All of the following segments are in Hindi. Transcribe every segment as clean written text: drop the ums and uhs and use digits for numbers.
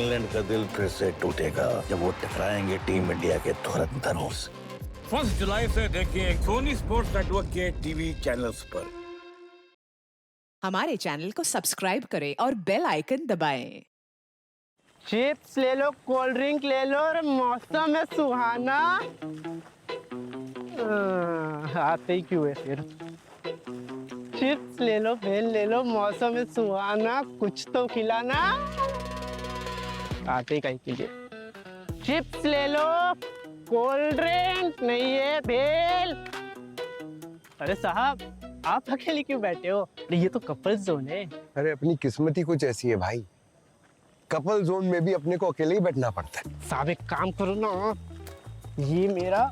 इंग्लैंड का दिल फिर से टूटेगा जब वो टकराएंगे टीम इंडिया के धुरंधरों से। 1 जुलाई से देखिए सोनी स्पोर्ट्स नेटवर्क के टीवी चैनल्स पर। हमारे चैनल को सब्सक्राइब करें और बेल आइकन दबाएं। चिप्स ले लो, कोल्ड ड्रिंक ले लो और मौसम है सुहाना। आते ही क्यों है फिर? चिप्स ले लो, बेल ले लो, मौसम है सुहाना, कुछ तो खिलाना। आते ही कहीं के लिए चिप्स ले लो, कोल्ड ड्रिंक नहीं है, बेल। अरे साहब, आप अकेले क्यों बैठे हो? ये तो कपल जोन है। अरे अपनी किस्मत ही कुछ ऐसी है भाई, कपल जोन में भी अपने को अकेले ही बैठना पड़ता है। साहब एक काम करो ना, ये मेरा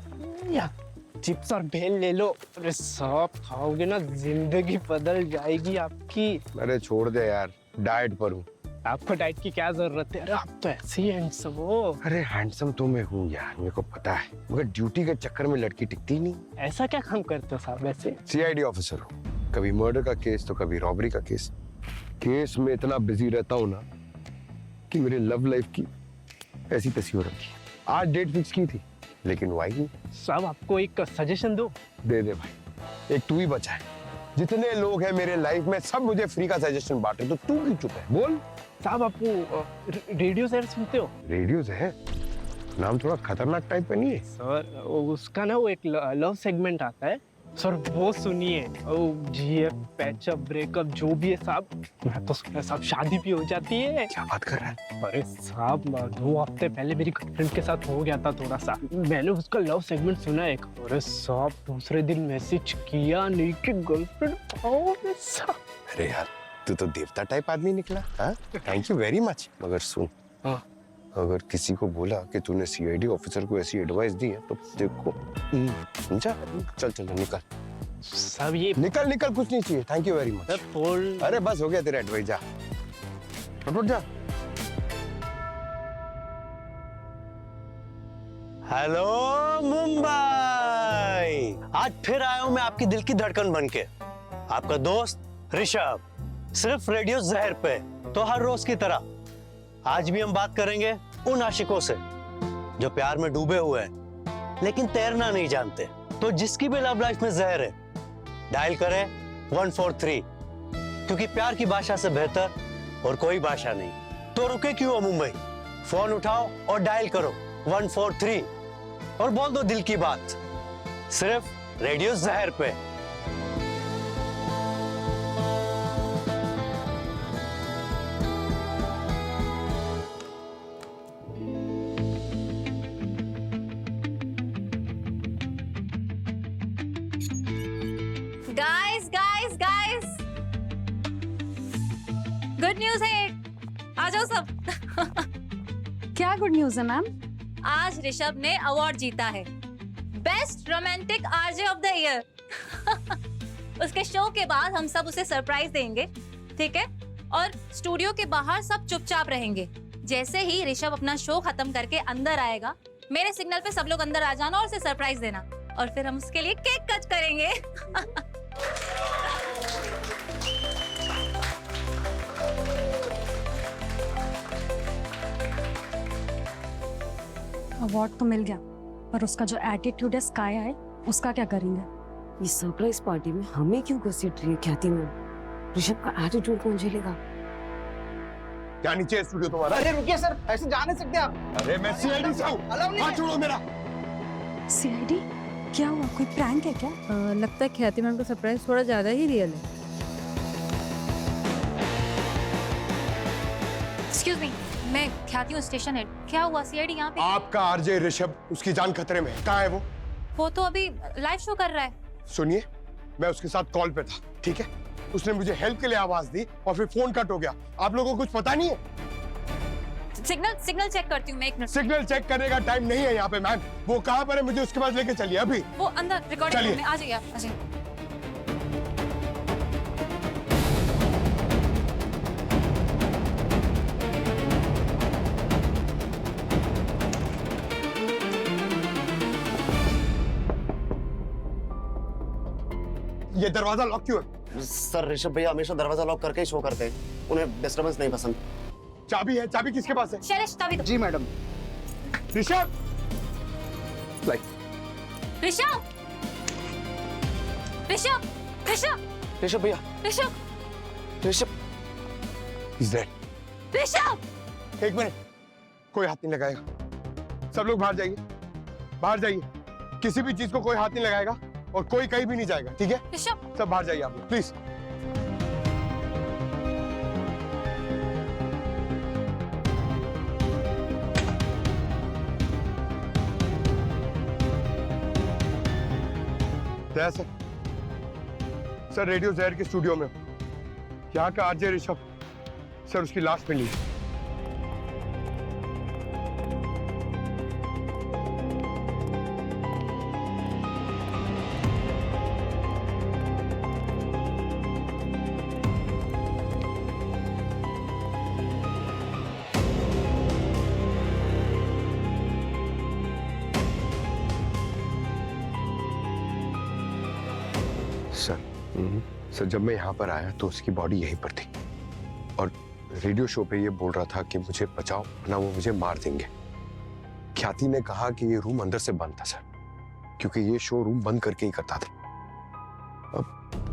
या चिप्स और भेल ले लो। अरे साहब खाओगे ना जिंदगी बदल जाएगी आपकी। अरे छोड़ दे यार, डाइट पर हूँ। आपको डाइट की क्या जरूरत है? अरे आप तो ऐसे ही हैंडसम हो। अरे हैंडसम तो मैं हूँ यार, मेरे को पता है, मगर ड्यूटी के चक्कर में लड़की टिकती नहीं। ऐसा क्या काम करते हो साहब? वैसे सीआईडी ऑफिसर हूँ, कभी मर्डर का केस तो कभी रॉबरी का केस। केस में इतना बिजी रहता हूँ ना कि मेरी लव लाइफ की ऐसी तैसी हो रखी है। आज डेट फिक्स की थी लेकिन वो आई नहीं। साहब आपको एक सजेशन दो। दे दे भाई, एक तू ही बचा है। जितने लोग हैं मेरे लाइफ में सब मुझे फ्री का सजेशन बांटे, तो तू क्यों चुप है? बोल। साहब आप रेडियो सेट सुनते हो? रेडियो से है, नाम थोड़ा खतरनाक टाइप का नहीं है? सर उसका ना वो एक लव सेगमेंट आता है सर, वो सुनिए। जीएफ, पैचअप, ब्रेकअप जो भी है साहब, मैं तो सुना साहब शादी भी हो जाती है। क्या बात कर रहा है? अरे साहब 2 हफ्ते पहले मेरी गर्लफ्रेंड के साथ हो गया था थोड़ा सा, मैंने उसका लव सेगमेंट सुना एक। अरे साहब दूसरे दिन मैसेज किया, नहीं कि गर्लफ्रेंड आओ साहब। अरे यार तू तो देवता टाइप आदमी निकला। Thank you very much. मगर सुन, हाँ अगर किसी को बोला कि तूने सीआईडी ऑफिसर को ऐसी एडवाइस दी है तो देखो, समझा? चल चल निकल साहब। ये निकल निकल, कुछ नहीं चाहिए। Thank you very much. अरे बस हो गया तेरा एडवाइस, जा फटाफट जा। हेलो मुंबई, आज फिर आया हूं मैं आपकी दिल की धड़कन बनके, आपका दोस्त ऋषभ, सिर्फ रेडियो जहर पे। तो हर रोज की तरह आज भी हम बात करेंगे उन आशिकों से जो प्यार में डूबे हुए हैं लेकिन तैरना नहीं जानते। तो जिसकी भी लव लाइफ में जहर है, डायल करें 143, क्योंकि प्यार की भाषा से बेहतर और कोई भाषा नहीं। तो रुके क्यों हो मुंबई, फोन उठाओ और डायल करो 143 और बोल दो दिल की बात, सिर्फ रेडियो जहर पे। गाइस गुड न्यूज है, आ जाओ सब। क्या गुड न्यूज है मैम? आज ऋषभ ने अवार्ड जीता है, best romantic RJ of the year. उसके शो के बाद हम सब उसे सरप्राइज देंगे, ठीक है? और स्टूडियो के बाहर सब चुपचाप रहेंगे। जैसे ही ऋषभ अपना शो खत्म करके अंदर आएगा, मेरे सिग्नल पे सब लोग अंदर आ जाना और उसे सरप्राइज देना, और फिर हम उसके लिए केक कट करेंगे। अवार्ड तो मिल गया, पर उसका जो एटीट्यूड है स्काई है, उसका क्या करेंगे? ये सरप्राइज पार्टी में हमें क्यों घसीट रही है ख्याति मैम? ऋषभ का एटीट्यूड कौन झेलेगा? क्या नीचे स्टूडियो तुम्हारा? अरे रुकिए सर, ऐसे जा नहीं सकते आप। अरे मैं सीआईडी से हूँ, हाथ छोड़ो मेरा। सीआईडी? क्या हुआ, कोई प्रैंक है क्या? लगता है ख्याति मैम का सरप्राइज थोड़ा ज्यादा ही रियल है। एक्सक्यूज मी, मैं ख्याति हूँ स्टेशन हेड। क्या हुआ? सीआईडी यहाँ पे? आपका आरजे ऋषभ, उसकी जान खतरे में है। कहाँ है वो? वो तो अभी लाइव शो कर रहा है। सुनिए, मैं उसके साथ कॉल पे था, ठीक है? उसने मुझे हेल्प के लिए आवाज दी और फिर फोन कट हो गया। आप लोगों को कुछ पता नहीं है? सिग्नल चेक करती हूँ मैं, एक मिनट। सिग्नल चेक करने का टाइम नहीं है यहाँ पे मैम। वो कहाँ पर है, मुझे उसके पास लेके चलिए अभी। वो अंदर रिकॉर्डिंग रूम में। आ जाइए आप, आ जाइए। ये दरवाजा लॉक क्यों है? सर ऋषभ भैया हमेशा दरवाजा लॉक करके ही शो करते हैं, उन्हें डिस्टर्बेंस नहीं पसंद। चाबी है, चाबी किसके पास है? शैलेश चाबी दो। जी मैडम। ऋषभ, लाइक ऋषभ ऋषभ ऋषभ ऋषभ भैया, ऋषभ ऋषभ He's dead. ऋषभ। एक मिनट, कोई हाथ नहीं लगाएगा। सब लोग बाहर जाइए, बाहर जाइए। किसी भी चीज को कोई हाथ नहीं लगाएगा और कोई कहीं भी नहीं जाएगा, ठीक है? ऋषभ सब बाहर जाइए आप लोग, प्लीज। दया सर, रेडियो जहर के स्टूडियो में यहाँ का आरजे ऋषभ सर, उसकी लाश मिली। सर जब मैं यहाँ पर आया तो उसकी बॉडी यहीं पर थी और रेडियो शो पे ये बोल रहा था कि मुझे बचाओ वरना वो मुझे मार देंगे। ख्याति ने कहा कि ये रूम अंदर से बंद था सर, क्योंकि ये शो रूम बंद करके ही करता था। अब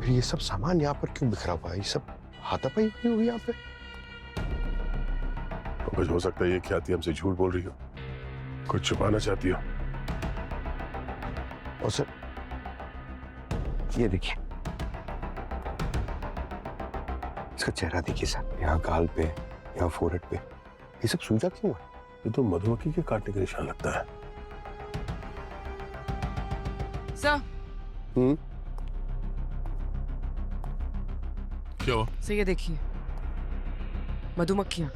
फिर ये सब सामान यहाँ पर क्यों बिखरा हुआ है? ये सब हाथापाई हुई हुई यहाँ पे? कुछ हो सकता है ये ख्याति हमसे झूठ बोल रही हो, कुछ छुपाना चाहती हो। और सर ये देखिए, इसका चेहरा देखिए सर, यहाँ गाल पे, यहाँ फोरहेड पे, ये सब सूजा क्यों है? ये तो मधुमक्खी के काटने का निशान लगता है। सर क्या हुआ? सर ये देखिए, मधुमक्खियाँ।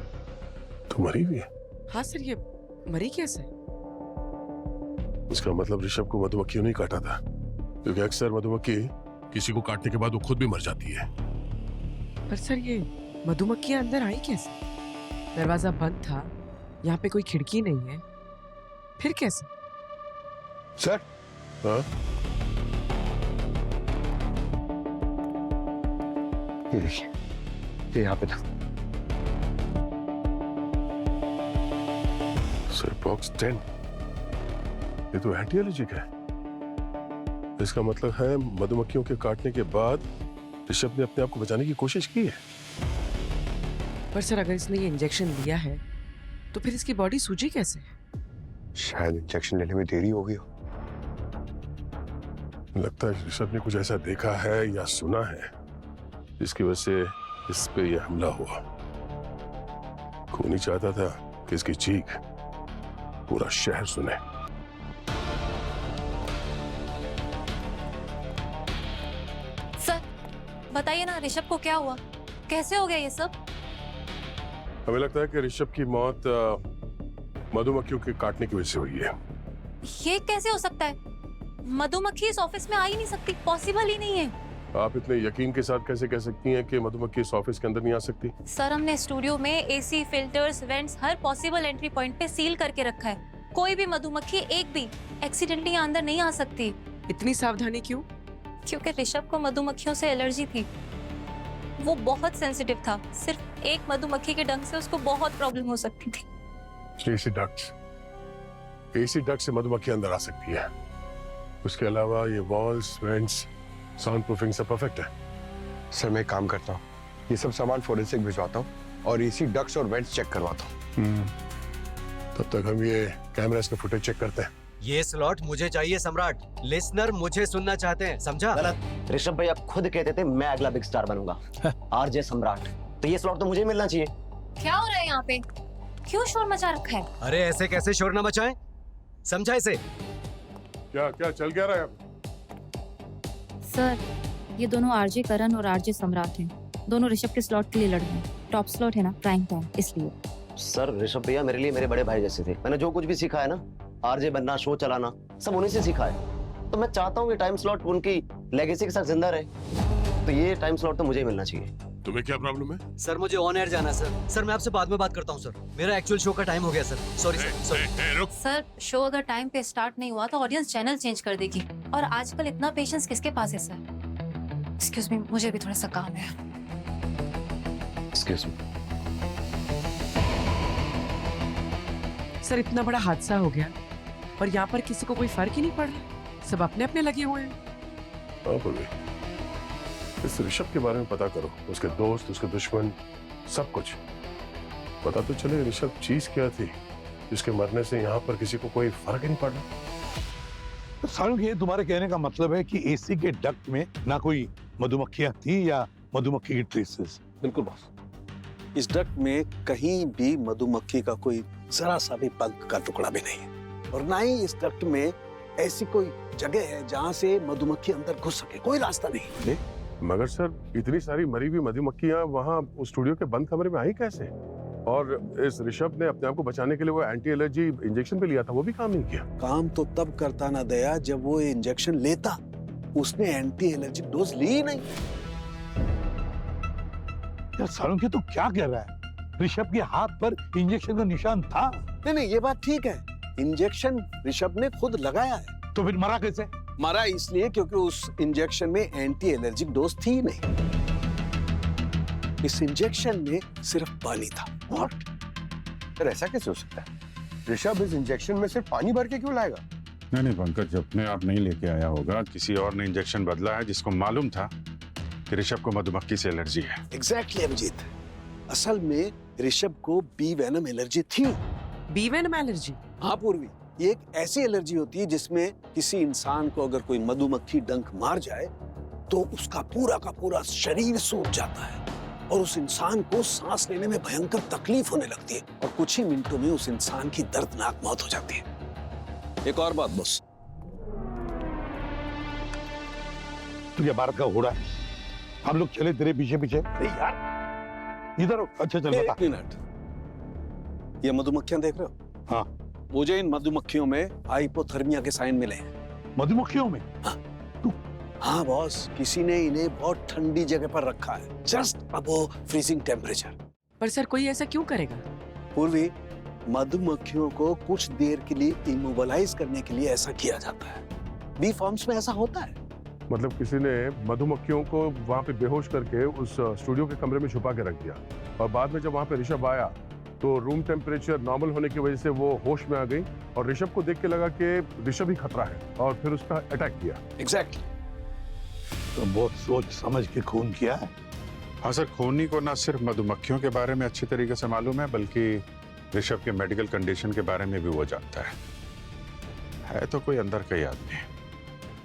तो मरी हुई है? हाँ सर, ये मरी कैसे? इसका मतलब ऋषभ को मधुमक्खियों ने काटा था, क्योंकि अक्सर मधुमक्खी किसी को काटने के बाद वो खुद भी मर जाती है। पर सर ये मधुमक्खियाँ अंदर आई कैसे? दरवाजा बंद था, यहाँ पे कोई खिड़की नहीं है, फिर कैसे? सर हाँ? ये देखिए, ये यहाँ पे था सर। बॉक्स 10, ये तो एंटी एलर्जिक है। इसका मतलब है मधुमक्खियों के काटने के बाद ऋषभ ने अपने आप को बचाने की कोशिश की है। पर सर अगर इसने ये इंजेक्शन लिया है तो फिर इसकी बॉडी सूजी कैसे? शायद इंजेक्शन लेने में देरी हो गई हो। लगता है ऋषभ ने कुछ ऐसा देखा है या सुना है जिसकी वजह से इस पे यह हमला हुआ। खूनी चाहता था कि इसकी चीख पूरा शहर सुने। सर बताइए ना, ऋषभ को क्या हुआ, कैसे हो गया ये सब? हमें लगता है कि ऋषभ की मौत मधुमक्खियों के काटने की वजह से हुई है। ये कैसे हो सकता है? मधुमक्खी इस ऑफिस में आ ही नहीं सकती, पॉसिबल ही नहीं है। आप इतने यकीन के साथ कैसे कह सकती हैं कि मधुमक्खी इस ऑफिस के अंदर नहीं आ सकती? सर हमने स्टूडियो में एसी, फिल्टर्स, वेंट्स, हर पॉसिबल एंट्री पॉइंट पे सील करके रखा है। कोई भी मधुमक्खी एक भी एक्सीडेंटली यहाँ अंदर नहीं आ सकती। इतनी सावधानी क्यों? क्योंकि ऋषभ को मधुमक्खियों से एलर्जी थी, वो बहुत सेंसिटिव था। सिर्फ एक मधुमक्खी के डंक से उसको बहुत प्रॉब्लम हो सकती थी। एसी डक्ट से मधुमक्खी अंदर आ सकती है। उसके अलावा ये वॉल्स, वेंट्स, साउंड प्रूफिंग सब परफेक्ट है। सर मैं एक काम करता हूँ, ये सब सामान फोरेंसिक भिजवाता हूँ और एसी डक्ट्स और वेंट्स चेक करवाता हूँ। तब तक हम ये कैमरास का फुटेज चेक करते हैं। ये स्लॉट मुझे चाहिए सम्राट। लिसनर मुझे सुनना चाहते हैं, समझा? गलत। ऋषभ भैया खुद कहते थे मैं अगला बिग स्टार बनूंगा, आरजे सम्राट। तो ये स्लॉट तो मुझे मिलना चाहिए। क्या हो रहा है यहाँ पे? क्यों शोर मचा रखा है? अरे ऐसे कैसे शोर न मचाएं? समझा इसे? क्या चल क्या रहा है? सर ये दोनों आरजे करण और आरजे सम्राट हैं। दोनों ऋषभ के स्लॉट के लिए लड़ रहे हैं। टॉप स्लॉट है ना, प्राइम टाइम, इसलिए। सर ऋषभ भैया मेरे लिए मेरे बड़े भाई जैसे थे। मैंने जो कुछ भी सीखा है ना, आरजे बनना, शो चलाना, सब उन्हीं से सीखा है। तो मैं चाहता हूँ कि टाइम स्लॉट उनकी लेगेसी के साथ जिंदा रहे। तो ये टाइम स्लॉट तो मुझे ही मिलना चाहिए। तुम्हें क्या प्रॉब्लम है? सर मुझे ऑन एयर जाना है सर। सर मैं आपसे बाद में बात करता हूँ सर। मेरा एक्चुअल शो का टाइम हो गया सर। Sorry sir. रुक। सर शो अगर टाइम पे स्टार्ट नहीं हुआ तो ऑडियंस चैनल चेंज कर देगी, और आजकल इतना पेशेंस किसके पास है? सर एक्सक्यूज मी, मुझे भी थोड़ा सा काम है। Excuse me. सर इतना बड़ा हादसा हो गया और यहाँ पर किसी को कोई फर्क ही नहीं पड़ रहा, सब अपने अपने लगे हुए हैं। हाँ पूर्वी, इस ऋषभ के बारे में पता करो, उसके दोस्त, उसके दुश्मन, सब कुछ पता तो चले। ऋषभ चीज क्या थी जिसके मरने से यहाँ पर किसी को कोई फर्क ही नहीं पड़ रहा। सारुण, ये तुम्हारे कहने का मतलब है कि एसी के डक्ट में ना कोई मधुमक्खियां थी या मधुमक्खी की ट्रेसेस? बिल्कुल बॉस, इस डक्ट में कहीं भी मधुमक्खी का कोई जरा सा भी पंख का टुकड़ा भी नहीं है, और ना ही इस डक्ट में ऐसी कोई जगह है जहां से मधुमक्खी अंदर घुस सके, कोई रास्ता नहीं। मगर सर, इतनी सारी मरी हुई मधुमक्खियां वहां उस स्टूडियो के बंद कमरे में आई कैसे? और इस ऋषभ ने अपने आप को बचाने के लिए वो एंटी एलर्जी इंजेक्शन भी लिया था, वो भी काम नहीं किया। काम तो तब करता ना दया जब वो इंजेक्शन लेता, उसने एंटी एलर्जिक डोज ली ही नहीं। यार सारुण, के तो क्या कह रहा है? ऋषभ के हाथ पर इंजेक्शन का निशान था। नहीं, ये बात ठीक है, इंजेक्शन ऋषभ ने खुद लगाया है। तो फिर मरा कैसे? मरा इसलिए क्योंकि उस इंजेक्शन में एंटी एलर्जिक डोज थी ही नहीं। इस इंजेक्शन में सिर्फ पानी था। व्हाट? सर ऐसा कैसे हो सकता है? ऋषभ इस इंजेक्शन में सिर्फ पानी भर के क्यों लाएगा? नहीं पंकज, अपने आप नहीं लेके आया होगा, किसी और ने इंजेक्शन बदला है जिसको मालूम था कि ऋषभ को मधुमक्खी से एलर्जी है। एग्जैक्टली अभिजीत, असल में ऋषभ को बी वेनम एलर्जी थी। Bee venom allergy? हाँ पूर्वी, ये एक ऐसी एलर्जी होती है जिसमें किसी इंसान को अगर कोई मधुमक्खी डंक मार जाए तो उसका पूरा का पूरा शरीर सूख जाता है और उस इंसान को सांस लेने में भयंकर तकलीफ होने लगती है और कुछ ही मिनटों में उस इंसान की दर्दनाक मौत हो जाती है। एक और बात बॉस, तुझे भारत का घोड़ा है, हम लोग चले तेरे पीछे पीछे। नहीं यार, इधर हो। अच्छा चल बता। एक मिनट, ये मधुमक्खियां देख रहे हो? हाँ। मुझे इन मधुमक्खियों में हाइपोथर्मिया के साइन मिले हैं। मधुमक्खियों में? हाँ बॉस, किसी ने इन्हें बहुत ठंडी जगह पर रखा है, जस्ट अबव फ्रीजिंग टेम्परेचर। पर सर कोई ऐसा क्यों करेगा? पूर्वी, मधुमक्खियों को कुछ देर के लिए इमोबलाइज करने के लिए ऐसा किया जाता है। बी फॉर्म्स में ऐसा होता है। मतलब किसी ने मधुमक्खियों को वहां पे बेहोश करके उस स्टूडियो के कमरे में छुपा के रख दिया और बाद में जब वहां पे ऋषभ आया तो रूम टेम्परेचर नॉर्मल होने की वजह से वो होश में आ गई और ऋषभ को देख के लगा कि ऋषभ ही खतरा है और फिर उसका अटैक किया। एग्जैक्टली। तो बहुत सोच समझ के खून किया है। हाँ सर, खूनी को ना सिर्फ मधुमक्खियों के बारे में अच्छी तरीके से मालूम है बल्कि ऋषभ के मेडिकल कंडीशन के बारे में भी वो जानता है तो कोई अंदर का ही आदमी।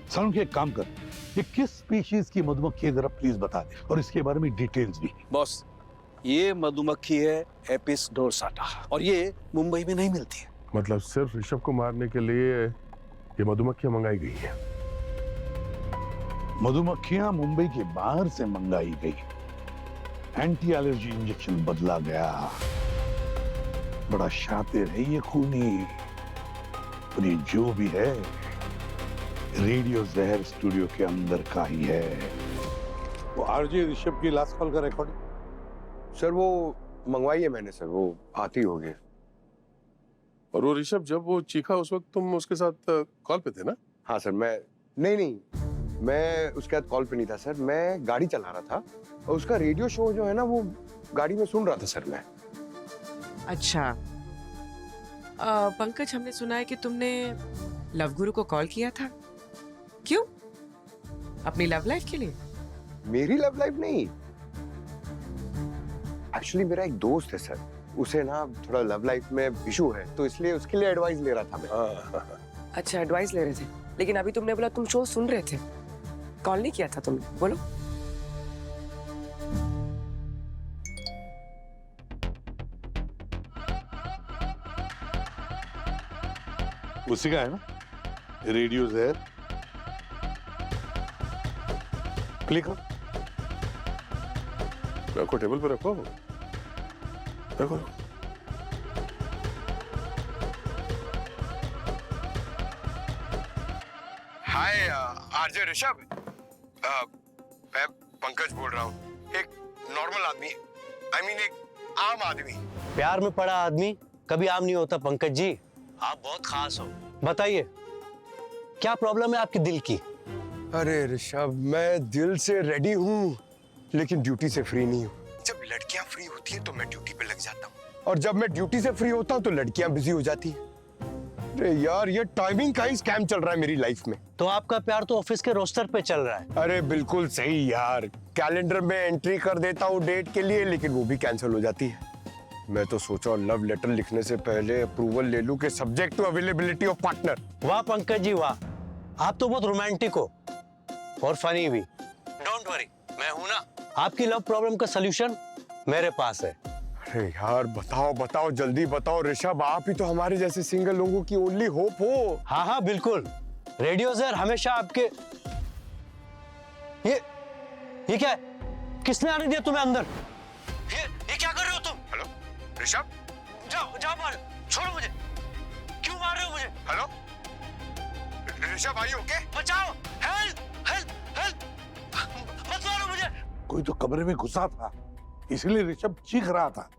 सारुण, एक काम कर, ये किस स्पीशीज की मधुमक्खी है जरा प्लीज बता दे, और इसके बारे में डिटेल्स भी। बॉस, ये मधुमक्खी है एपिस डोर्साटा और ये मुंबई में नहीं मिलती है। मतलब सिर्फ ऋषभ को मारने के लिए ये मधुमक्खियां मंगाई गई हैं। मधुमक्खियां मुंबई के बाहर से मंगाई गई, एंटी एलर्जी इंजेक्शन बदला गया। बड़ा शातिर है ये खूनी, और ये जो भी है रेडियो जहर स्टूडियो के अंदर का ही है। वो आरजे ऋषभ की लास्ट कॉल का रिकॉर्डिंग? सर वो मंगवाई है मैंने सर, वो आती होगी। और वो ऋषभ जब वो चीखा उस वक्त तुम उसके साथ कॉल पे थे ना? हाँ सर, मैं नहीं मैं उसके साथ कॉल पे नहीं था सर, मैं गाड़ी चला रहा था और उसका रेडियो शो जो है ना वो गाड़ी में सुन रहा था सर मैं। अच्छा पंकज, हमने सुना है कि तुमने लव गुरु को कॉल किया था, क्यों? अपनी लव लाइफ के लिए? मेरी लव लाइफ नहीं, एक्चुअली मेरा एक दोस्त है सर, उसे ना थोड़ा लव लाइफ में इशू है तो इसलिए उसके लिए एडवाइस ले रहा था मैं। अच्छा, एडवाइस ले रहे थे, लेकिन अभी तुमने बोला तुम शो सुन रहे थे, कॉल नहीं किया था तुमने, बोलो। उसी का है ना रेडियो जहर? क्लिक करो। रखो, टेबल पे रखो, रखो। हाय आरजे ऋषभ, मैं पंकज बोल रहा हूँ, एक नॉर्मल आदमी, आई मीन एक आम आदमी। प्यार में पड़ा आदमी कभी आम नहीं होता पंकज जी, आप बहुत खास हो। बताइए क्या प्रॉब्लम है आपके दिल की? अरे ऋषभ, मैं दिल से रेडी हूँ लेकिन ड्यूटी से फ्री नहीं हूँ। जब लड़कियां फ्री होती है तो मैं ड्यूटी पे लग जाता हूँ। और जब मैं ड्यूटी से फ्री होता हूँ तो लड़कियां बिजी हो जाती हैं। अरे यार, ये टाइमिंग का ही स्कैम चल रहा है मेरी लाइफ में। तो आपका प्यार तो ऑफिस के रोस्टर पे चल रहा है। अरे बिल्कुल सही यार, कैलेंडर में एंट्री कर देता हूँ डेट के लिए, लेकिन वो भी कैंसिल हो जाती है। मैं तो सोचा लव लेटर लिखने से पहले अप्रूवल ले लूं कि subject to availability of partner. वाह पंकज जी वाह, आप तो बहुत रोमांटिक हो और फनी भी। डोंट वरी, मैं हूं ना। आपकी लव प्रॉब्लम का सलूशन मेरे पास है। अरे यार बताओ बताओ, जल्दी बताओ ऋषभ, आप ही तो हमारे जैसे सिंगल लोगों की ओनली होप हो। हाँ हाँ बिल्कुल, रेडियो ज़हर हमेशा आपके। ये क्या है? किसने आने दिया तुम्हें अंदर? ये क्या कर रहे हो तुम? हेलो ऋषभ, जाओ जाओ बाहर, छोड़ो मुझे। क्यों मार रहे हो मुझे? Hello Rishabh, are you okay? बचाओ, हेल्प हेल्प हेल्प, मत मारो मुझे। कोई तो कमरे में घुसा था, इसलिए ऋषभ चीख रहा था।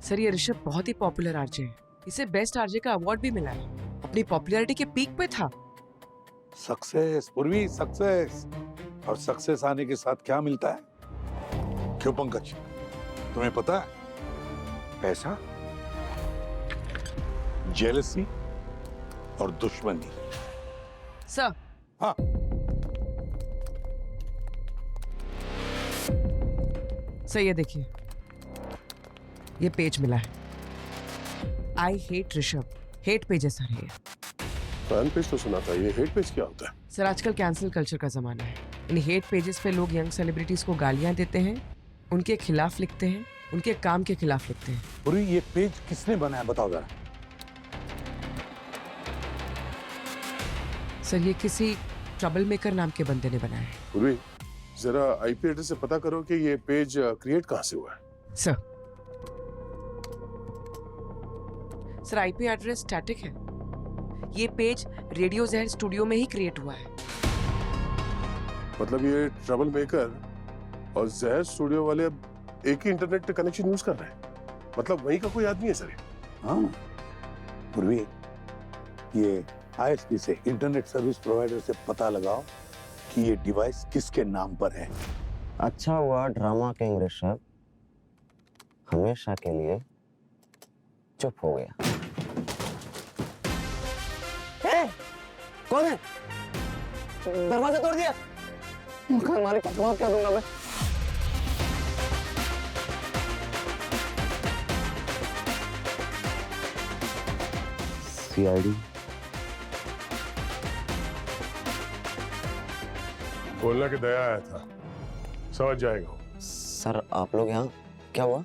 सर ये ऋषभ बहुत ही पॉपुलर आरजे है, इसे बेस्ट आरजे का अवार्ड भी मिला है, अपनी पॉपुलैरिटी के पीक पे था। सक्सेस पूर्वी, सक्सेस। और सक्सेस आने के साथ क्या मिलता है? क्यों पंकज, तुम्हें पता है? पैसा, जेलसी और दुश्मनी। सर हाँ, सर ये देखिए, ये पेज मिला है, I hate Rishabh, hate page है सर ये। फैन पेज तो सुना था, ये हेट पेज क्या होता है? सर आजकल कैंसिल कल्चर का जमाना है, इन हेट पेजेस पे लोग यंग सेलिब्रिटीज को गालियां देते हैं, उनके खिलाफ लिखते हैं, उनके काम के खिलाफ लिखते हैं। पूरी ये पेज किसने बनाया बताओ जरा? सर ये किसी ट्रबल मेकर नाम के बंदे ने बनाया है। पूर्वी, जरा आईपी एड्रेस से पता करो कि ये पेज क्रिएट कहाँ से हुआ है। सर आईपी एड्रेस स्टैटिक है, ये पेज रेडियो ज़हर स्टूडियो में ही क्रिएट हुआ है। मतलब ये ट्रबल मेकर और जहर स्टूडियो वाले अब एक ही इंटरनेट कनेक्शन यूज कर रहे हैं, मतलब वही का कोई आदमी है सर? हाँ पूर्वी, ये आईएसपी से, इंटरनेट सर्विस प्रोवाइडर से पता लगाओ कि ये डिवाइस किसके नाम पर है। अच्छा हुआ ड्रामा किंग ऋषभ हमेशा के लिए चुप हो गया। कौन है? दरवाजा तोड़ दिया। मकान मालिक को जवाब क्या दूंगा मैं? सीआईडी बोलना कि दया आया था, समझ जाएगा। सर आप लोग यहाँ क्या हुआ?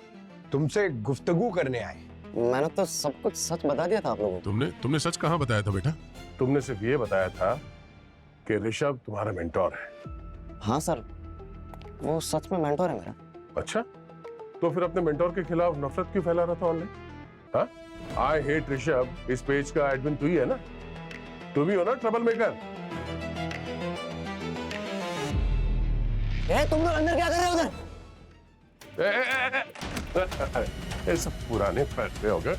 तुमसे गुफ्तगू करने आए। मैंने तो सब कुछ सच बता दिया था आप लोगों को। तुमने सच कहाँ बताया था बेटा? तुमने सिर्फ ये बताया था कि ऋषभ तुम्हारा मेंटोर है। हाँ सर, वो सच में मेंटोर है मेरा। अच्छा, तो फिर अपने मेंटोर के खिलाफ नफरत क्यों फैला रहा था ऑनलाइन? हाँ, आई हेट ऋषभ, इस पेज का एडमिन तू ही है ना? तू भी हो ना ट्रबल मेकर? तुम लोग अंदर क्या कर रहे हो उधर? ये सब पुराने फैसले हो गए।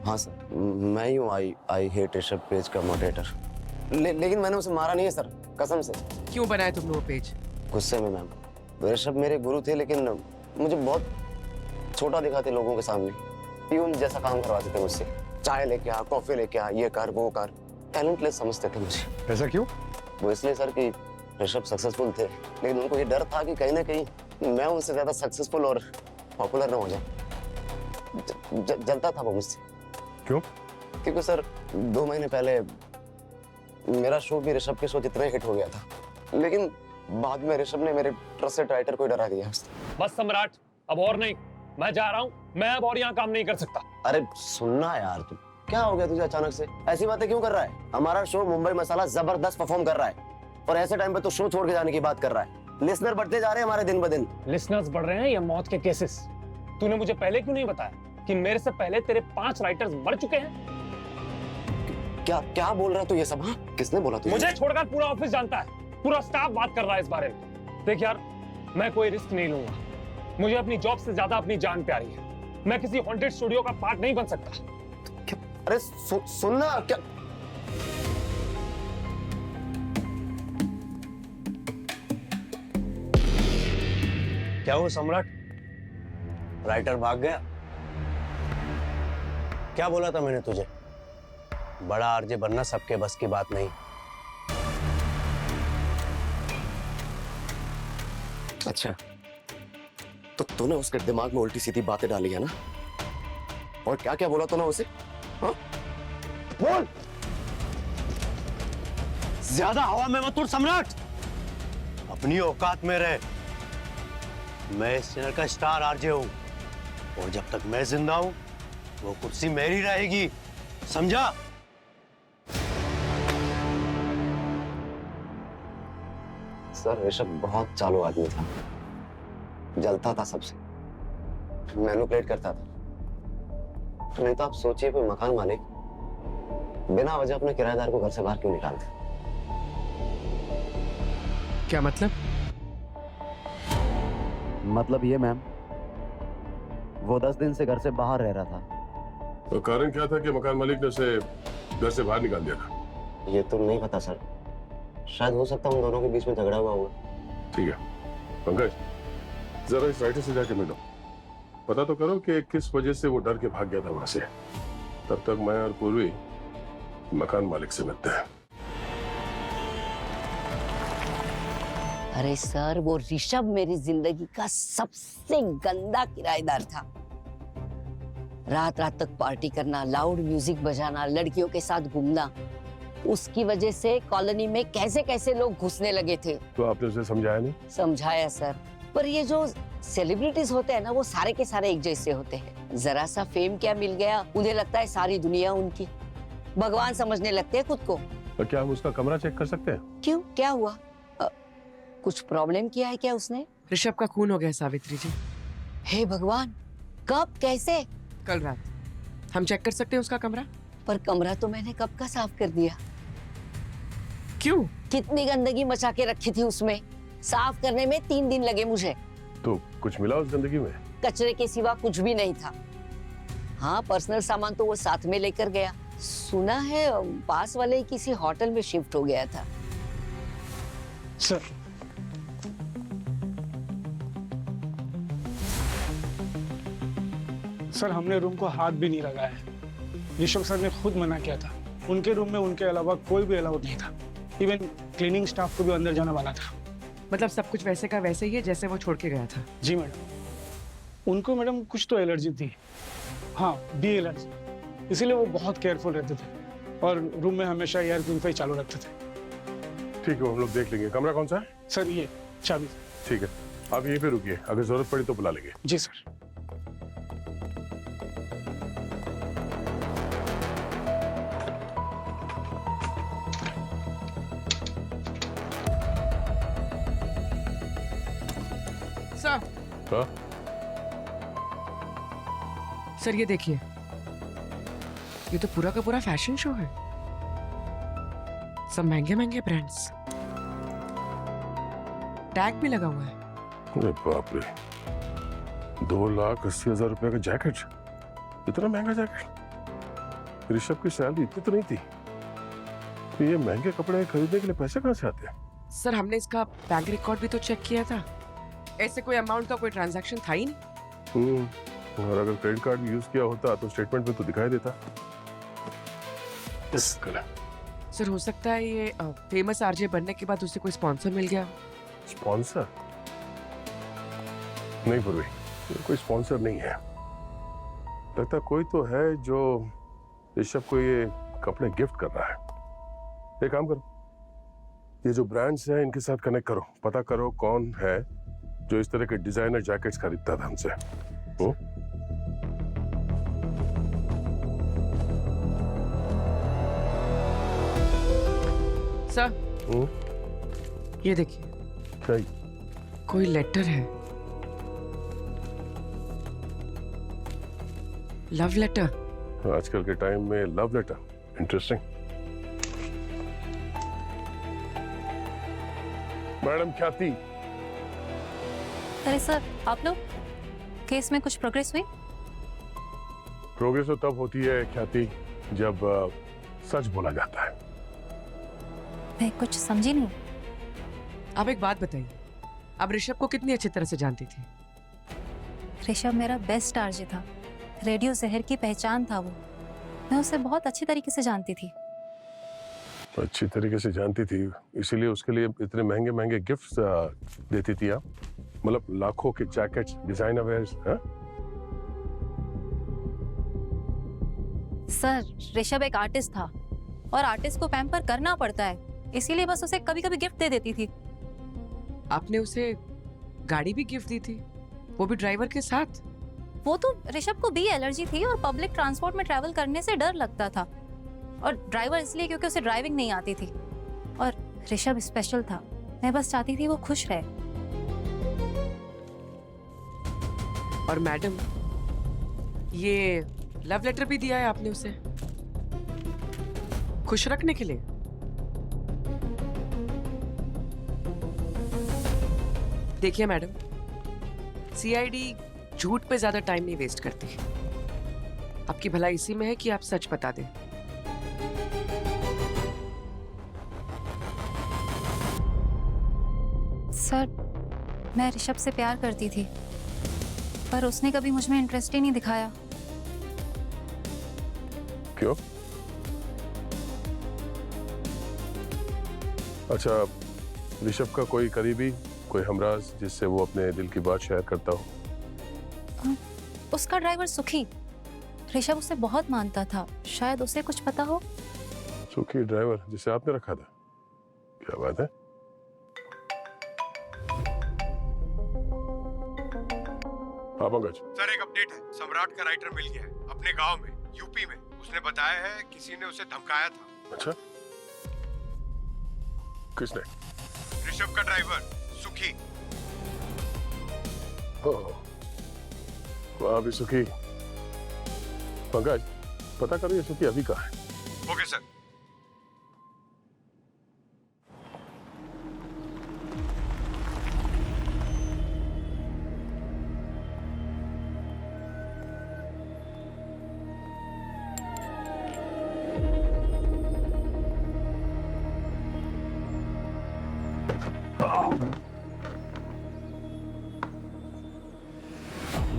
हाँ सर, मैं ही हूँ आई हेट ऋषभ पेज का मॉडरेटर। लेकिन मैंने उसे मारा नहीं है सर, कसम से। क्यों बनाया तुमने वो पेज? गुस्से में मैम। ऋषभ मेरे गुरु थे, लेकिन मुझे बहुत छोटा दिखाते लोगों के सामने। प्यून जैसा काम करवाते थे मुझसे, चाय लेके आ, कॉफी लेके आ, ये कर वो कर। टैलेंटलेस समझते थे मुझे। ऐसा क्यों? वो इसलिए सर कि ऋषभ सक्सेसफुल थे, लेकिन उनको ये डर था कि कहीं ना कहीं मैं उनसे ज्यादा सक्सेसफुल और पॉपुलर ना हो जाए। जलता था वो मुझसे। क्यों? क्योंकि सर 2 महीने पहले मेरा शो भी ऋषभ के शो जितना हिट हो गया था, लेकिन बाद में ऋषभ ने मेरे ट्रस्टेड राइटर को डरा दिया। बस सम्राट, अब और नहीं, मैं जा रहा हूँ। मैं अब और यहाँ काम नहीं कर सकता। अरे सुनना यार, तू क्या हो गया तुझे अचानक से? ऐसी बातें क्यों कर रहा है? हमारा शो मुंबई मसाला जबरदस्त परफॉर्म कर रहा है, और ऐसे टाइम पे तो शो छोड़ के जाने की बात कर रहा है। लिसनर बढ़ते जा रहे हैं हमारे दिन ब दिन। लिसनर्स बढ़ रहे हैं या मौत के केसेस? तूने मुझे पहले क्यों नहीं बताया कि मेरे से पहले तेरे 5 राइटर्स मर चुके हैं? क्या क्या बोल रहा है तू ये सब? हाँ, किसने बोला तुझे? मुझे छोड़कर पूरा ऑफिस जानता है, पूरा स्टाफ बात कर रहा है इस बारे में। देख यार, मैं कोई रिस्क नहीं लूंगा। मुझे अपनी जॉब से ज्यादा अपनी जान प्यारी है। मैं किसी हॉन्टेड स्टूडियो का पार्ट नहीं बन सकता। अरे सुनना क्या? क्या हुआ सम्राट? राइटर भाग गया? क्या बोला था मैंने तुझे? बड़ा आरजे बनना सबके बस की बात नहीं। अच्छा, तो तूने उसके दिमाग में उल्टी सीधी बातें डाली है ना? और क्या क्या बोला तूने उसे? हाँ? बोल। ज्यादा हवा में मत उड़ सम्राट, अपनी औकात में रह। मैं इस चैनल का स्टार आरजे हूं और जब तक मैं जिंदा हूं वो कुर्सी मेरी रहेगी, समझा? सर ऋषभ बहुत चालू आदमी था, जलता था सबसे, मैनिपुलेट करता था। नहीं तो आप सोचिए कोई मकान मालिक बिना वजह अपने किराएदार को घर से बाहर क्यों निकालते? क्या मतलब? मतलब ये मैम, वो 10 दिन से घर से बाहर रह रहा था। तो कारण क्या था कि मकान मालिक ने उसे घर से बाहर निकाल दिया था? ये तो नहीं पता सर, शायद हो सकता है उन दोनों के बीच में झगड़ा हुआ होगा। ठीक है पंकज, जरा इस राइटर से जाके मिलो, पता तो करो कि किस वजह से वो डर के भाग गया था वहां से। तब तक मैं और पूर्वी मकान मालिक से मिलते हैं। अरे सर, वो ऋषभ मेरी जिंदगी का सबसे गंदा किराएदार था। रात रात तक पार्टी करना, लाउड म्यूजिक बजाना, लड़कियों के साथ घूमना, उसकी वजह से कॉलोनी में कैसे कैसे लोग घुसने लगे थे। तो आपने उसे समझाया नहीं? समझाया सर, पर ये जो सेलिब्रिटीज होते हैं ना, वो सारे के सारे एक जैसे होते हैं। जरा सा फेम क्या मिल गया, उन्हें लगता है सारी दुनिया उनकी, भगवान समझने लगते हैं खुद को। तो क्या हम उसका कमरा चेक कर सकते हैं? क्यों, क्या हुआ? कुछ प्रॉब्लम किया है क्या उसने? ऋषभ का खून हो गया सावित्री जी। हे भगवान, कब, कैसे? कल रात। हम चेक कर सकते हैं उसका कमरा? पर कमरा तो मैंने कब का साफ कर दिया। क्यों? कितनी गंदगी मचा के रखी थी उसमें, साफ करने में 3 दिन लगे मुझे। तो कुछ मिला उस गंदगी में? कचरे के सिवा कुछ भी नहीं था। हाँ, पर्सनल सामान तो वो साथ में लेकर गया। सुना है पास वाले किसी होटल में शिफ्ट हो गया था। सर, सर हमने रूम को हाथ भी नहीं लगाया है। ऋषभ सर ने खुद मना किया था। उनके रूम में उनके अलावा कोई भी अलाउड नहीं था। इवन क्लीनिंग स्टाफ को भी अंदर जाना मना था। मतलब सब कुछ वैसे का वैसे ही है जैसे वो छोड़ के गया था? जी मैडम। उनको मैडम कुछ तो एलर्जी थी, हाँ बी एलर्जी, इसीलिए वो बहुत केयरफुल रहते थे और रूम में हमेशा एयर प्यूरिफायर चालू रखते थे। ठीक है, हम लोग देख लेंगे। कमरा कौन सा है? सर ये चाबी। ठीक है, आप यहीं पे रुकिए, अगर जरूरत पड़ी तो बुला लेंगे। जी सर। सर। हाँ? सर ये देखिए, ये तो पूरा का पूरा फैशन शो है। सब महंगे महंगे ब्रांड्स, टैग भी लगा हुआ है। अरे बाप रे, 2,80,000 रुपए का जैकेट, इतना महंगा जैकेट? ऋषभ की सैलरी इतनी तो नहीं थी। तो ये महंगे कपड़े खरीदने के लिए पैसे कहाँ से आते हैं? सर हमने इसका बैंक रिकॉर्ड भी तो चेक किया था, ऐसे कोई अमाउंट का कोई ट्रांजैक्शन था ही नहीं। और अगर क्रेडिट कार्ड यूज किया होता तो स्टेटमेंट में तो दिखाई देता। सर हो सकता है ये फेमस आरजे बनने के बाद उसे कोई स्पॉन्सर मिल गया। स्पॉन्सर? नहीं पूर्वी, कोई स्पॉन्सर नहीं है। लगता कोई तो है जो ऋषभ को ये कपड़े गिफ्ट कर रहा है। एक काम करो, ये जो ब्रांड्स हैं इनके साथ कनेक्ट करो, पता करो कौन है जो इस तरह के डिजाइनर जैकेट्स खरीदता था हमसे। सर ये देखिए, कोई लेटर है, लव लेटर। आजकल के टाइम में लव लेटर, इंटरेस्टिंग। मैडम ख्याति। अरे सर, आप लोग, केस में कुछ प्रोग्रेस हुई? प्रोग्रेस तो तब होती है ख्याति जब सच बोला जाता है। मैं कुछ समझी नहीं। आप एक बात बताइए, अब ऋषभ को कितनी अच्छी तरह से जानती थी? ऋषभ मेरा बेस्ट आरजे था, रेडियो जहर की पहचान था वो। मैं उसे बहुत अच्छी तरीके से जानती थी। अच्छी तरीके से जानती थी, इसीलिए उसके लिए इतने महंगे महंगे गिफ्ट्स देती थी आप? मतलब लाखों के jackets, designer wears. Sir, Rishabh एक आर्टिस्ट था और आर्टिस्ट को पैम्पर करना पड़ता है, इसीलिए बस उसे कभी कभी गिफ्ट दे देती थी। आपने उसे गाड़ी भी गिफ्ट दी थी, वो भी ड्राइवर के साथ? वो तो ऋषभ को भी एलर्जी थी और पब्लिक ट्रांसपोर्ट में ट्रैवल करने से डर लगता था, और ड्राइवर इसलिए क्योंकि उसे ड्राइविंग नहीं आती थी। और ऋषभ स्पेशल था, मैं बस चाहती थी वो खुश रहे। और मैडम, ये लव लेटर भी दिया है आपने उसे खुश रखने के लिए? देखिए मैडम, सीआईडी झूठ पे ज्यादा टाइम नहीं वेस्ट करती। आपकी भलाई इसी में है कि आप सच बता दें। सर, मैं ऋषभ से प्यार करती थी, पर उसने कभी मुझ में इंटरेस्ट ही नहीं दिखाया। क्यों? अच्छा, ऋषभ का कोई करीबी, कोई हमराज जिससे वो अपने दिल की बात शेयर करता हो? उसका ड्राइवर सुखी, ऋषभ उसे बहुत मानता था, शायद उसे कुछ पता हो। सुखी ड्राइवर जिसे आपने रखा था? क्या बात है। हाँ पंकज। सर, एक अपडेट है। सम्राट का राइटर मिल गया है अपने गांव में, यूपी में। उसने बताया है किसी ने उसे धमकाया था। अच्छा, किसने? ऋषभ का ड्राइवर सुखी। वहाँ भी सुखी। पंकज, पता करिए सुखी अभी कहाँ है। Okay sir.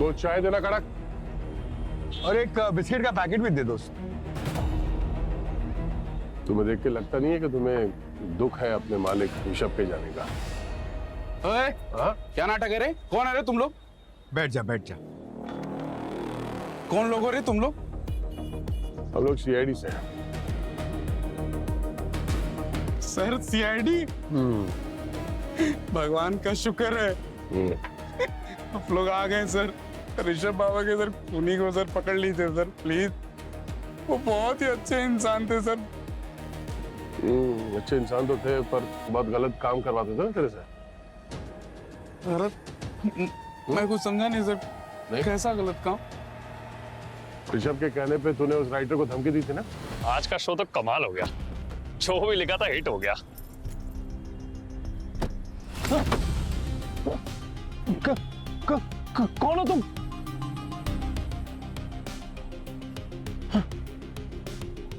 दो चाय देना कड़क, और एक बिस्किट का पैकेट भी दे दो। तुम्हें देख के लगता नहीं है कि तुम्हें दुख है अपने मालिक ऋषभ के जाने का? ओए, क्या नाटक है रे? कौन है रे तुम लोग? बैठ जा, बैठ जा। कौन लोग हो रे तुम लोग? हम लोग सीआईडी से हैं। Sir, CID? भगवान का शुक्र है आप लोग आ गए सर। ऋषभ बाबा के सर उन्हीं को सर पकड़ लीजिए सर प्लीज। वो बहुत ही अच्छे इंसान थे सर। अच्छे इंसान तो थे, पर बहुत गलत काम करवाते थे ना तेरे से। गलत? मैं कुछ समझा नहीं सर। नहीं? कैसा गलत काम? ऋषभ के कहने पे तूने उस राइटर को धमकी दी थी ना? आज का शो तो कमाल हो गया, जो भी लिखा था हिट हो गया। कौन हो तुम?